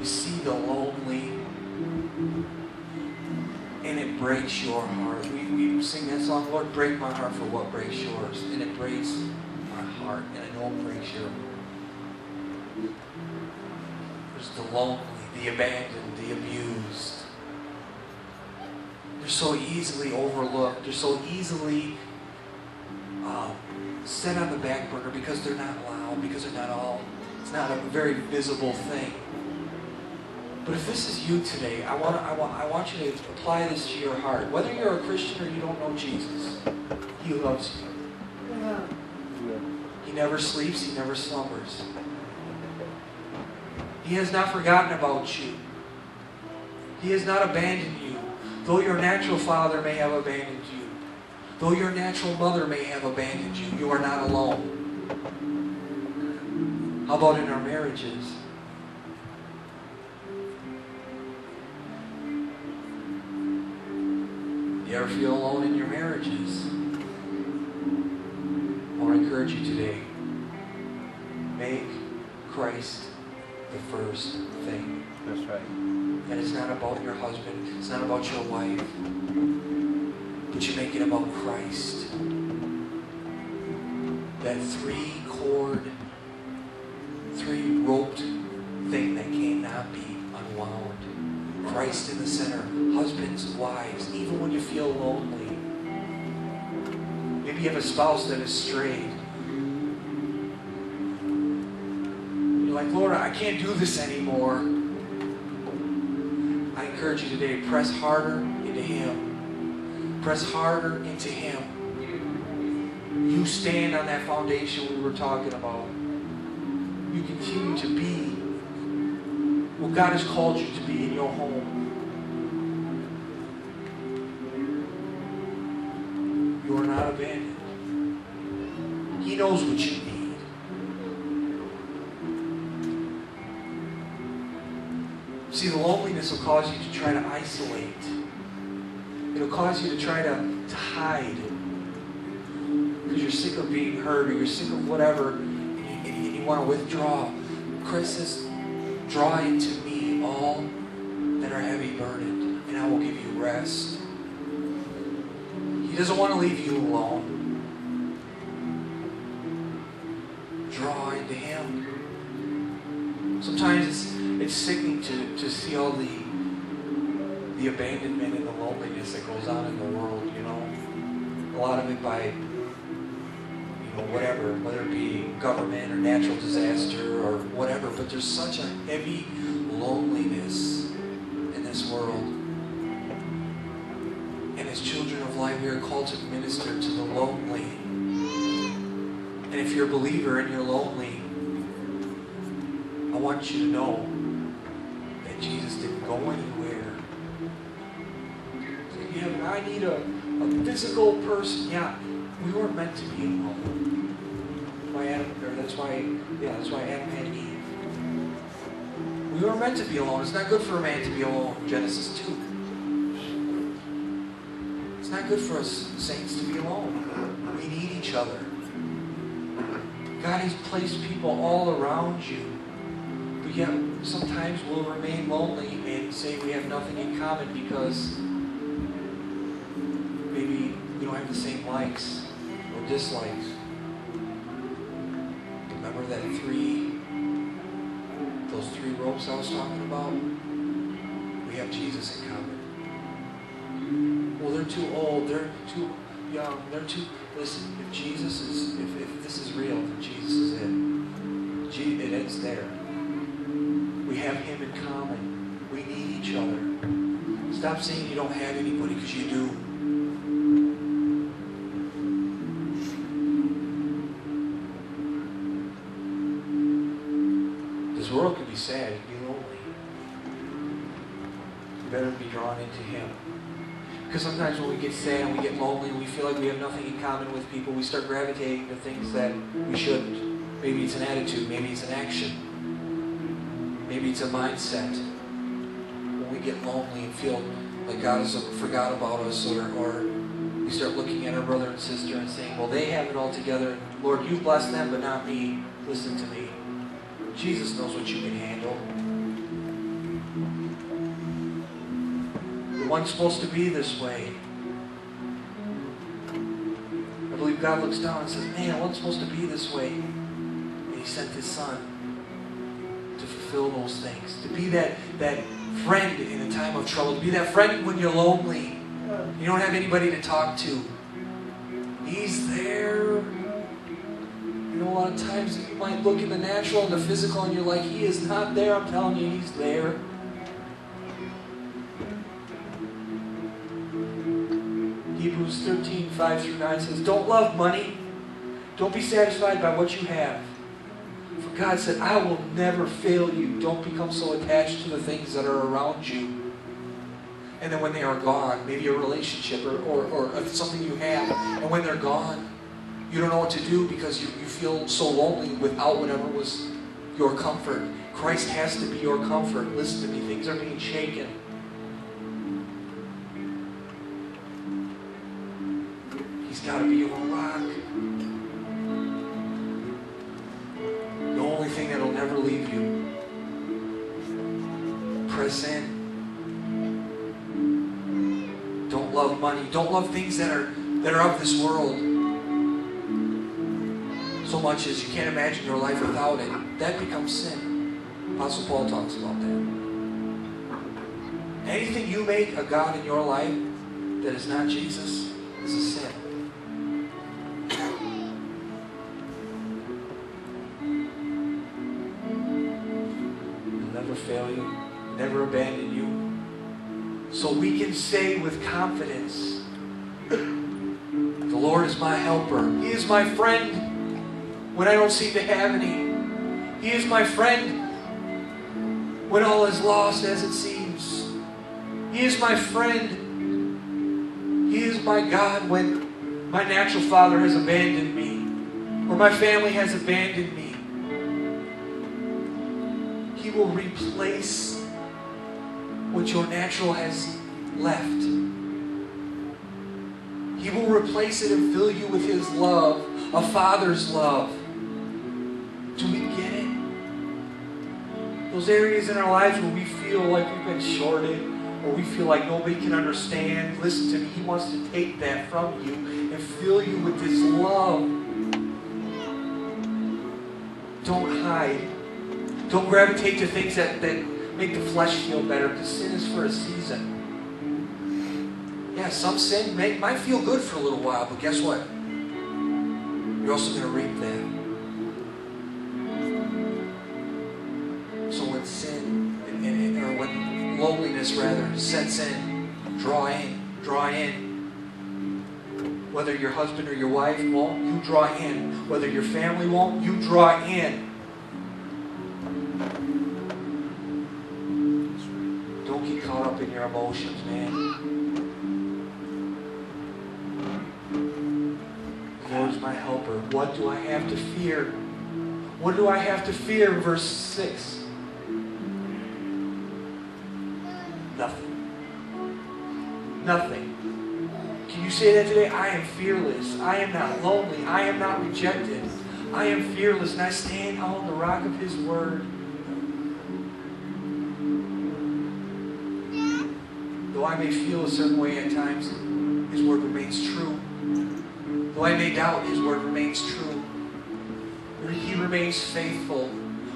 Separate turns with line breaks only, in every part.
You see the lonely, and it breaks your heart. We sing that song, Lord, break my heart for what breaks yours. And it breaks my heart, and I know it breaks yours. There's the lonely, the abandoned, the abused. They're so easily overlooked. They're so easily set on the back burner because they're not loud, because they're not all, it's not a very visible thing. But if this is you today, I want you to apply this to your heart. Whether you're a Christian or you don't know Jesus, He loves you.
Yeah.
He never sleeps, He never slumbers. He has not forgotten about you. He has not abandoned you. Though your natural father may have abandoned you, though your natural mother may have abandoned you, you are not alone. How about in our marriages? You ever feel alone in your marriages? I want to encourage you today. Make Christ the first thing.
That's right.
And it's not about your husband. It's not about your wife. But you make it about Christ. That three-roped thing that cannot be unwound. Christ in the center. Husbands, wives, even when you feel lonely. Maybe you have a spouse that is strayed. You're like, Lord, I can't do this anymore. I encourage you today, press harder into Him. Press harder into Him. You stand on that foundation we were talking about. You continue to be what God has called you to be in your home. You are not abandoned. He knows what you need. See, the loneliness will cause you to try to isolate. It'll cause you to try to hide. Because you're sick of being hurt or you're sick of whatever and you want to withdraw. Christ says, draw into me all that are heavy burdened, and I will give you rest. He doesn't want to leave you alone. Draw into Him. Sometimes it's sickening to see all the abandonment and the loneliness that goes on in the world, you know. A lot of it by, whatever, whether it be government or natural disaster or whatever, but there's such a heavy loneliness in this world. And as children of light, we are called to minister to the lonely. And if you're a believer and you're lonely, I want you to know that Jesus didn't go anywhere. So, yeah, but I need a physical person. Yeah, we weren't meant to be alone. That's why Adam had Eve. We were meant to be alone. It's not good for a man to be alone. Genesis 2. It's not good for us saints to be alone. We need each other. God has placed people all around you. But yet, sometimes we'll remain lonely and say we have nothing in common because maybe we don't have the same likes or dislikes. Remember those three ropes I was talking about? We have Jesus in common. Well, they're too old, they're too young, listen, if this is real, then Jesus is it. It ends there. We have Him in common. We need each other. Stop saying you don't have anybody, because you do. This world can be sad, it can be lonely. You better be drawn into Him. Because sometimes when we get sad and we get lonely and we feel like we have nothing in common with people, we start gravitating to things that we shouldn't. Maybe it's an attitude, maybe it's an action. Maybe it's a mindset. When we get lonely and feel like God has forgot about us, or we start looking at our brother and sister and saying, well, they have it all together. Lord, you bless them, but not me. Listen to me. Jesus knows what you can handle. wasn't supposed to be this way. I believe God looks down and says, man, I wasn't supposed to be this way. And He sent His Son to fulfill those things. To be that friend in a time of trouble. To be that friend when you're lonely. You don't have anybody to talk to. He's there. You know, a lot of times you might look in the natural and the physical and you're like, He is not there. I'm telling you, He's there. Hebrews 13, 5 through 9 says, don't love money. Don't be satisfied by what you have. For God said, I will never fail you. Don't become so attached to the things that are around you. And then when they are gone, maybe a relationship or something you have, and when they're gone, you don't know what to do because you feel so lonely without whatever was your comfort. Christ has to be your comfort. Listen to me, things are being shaken. He's got to be your rock. The only thing that'll never leave you. Press in. Don't love money. Don't love things that are of this world. So much as you can't imagine your life without it. That becomes sin. Apostle Paul talks about that. Anything you make a God in your life that is not Jesus is a sin. He'll never fail you, never abandon you. So we can say with confidence, the Lord is my helper. He is my friend when I don't seem to have any. He is my friend when all is lost as it seems. He is my friend. He is my God when my natural father has abandoned me or my family has abandoned me. He will replace what your natural has left. He will replace it and fill you with His love, a Father's love. Do we get it? Those areas in our lives where we feel like we've been shorted, or we feel like nobody can understand, listen to me, He wants to take that from you and fill you with His love. Don't hide. Don't gravitate to things that make the flesh feel better, because sin is for a season. Yeah, some sin might feel good for a little while, but guess what? You're also going to reap that. So when sin, or when loneliness rather, sets in, draw in. Whether your husband or your wife won't, you draw in. Whether your family won't, you draw in. Don't get caught up in your emotions, man. The Lord is my helper. What do I have to fear? What do I have to fear? Verse 6. Nothing. Nothing. Can you say that today? I am fearless. I am not lonely. I am not rejected. I am fearless, and I stand on the rock of His word. Though I may feel a certain way at times, His word remains true. Though I may doubt, His word remains true. He remains faithful.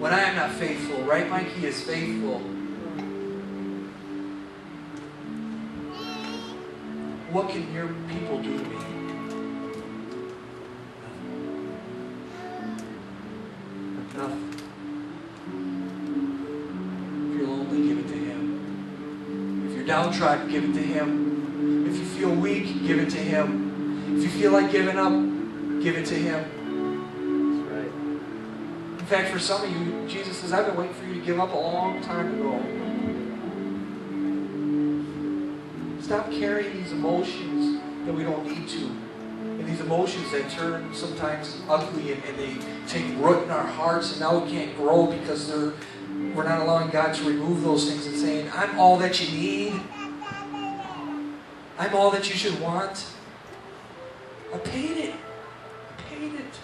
When I am not faithful, right, Mike? He is faithful. What can your people do to me? Nothing. If you're lonely, give it to Him. If you're downtrodden, give it to Him. If you feel weak, give it to Him. If you feel like giving up, give it to Him. That's right. In fact, for some of you, Jesus says, I've been waiting for you to give up a long time ago. Stop carrying these emotions that we don't need to. And these emotions that turn sometimes ugly and they take root in our hearts, and now we can't grow because we're not allowing God to remove those things and saying, I'm all that you need. I'm all that you should want. I paid it. I paid it.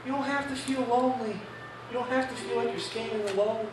You don't have to feel lonely. You don't have to feel like you're standing alone.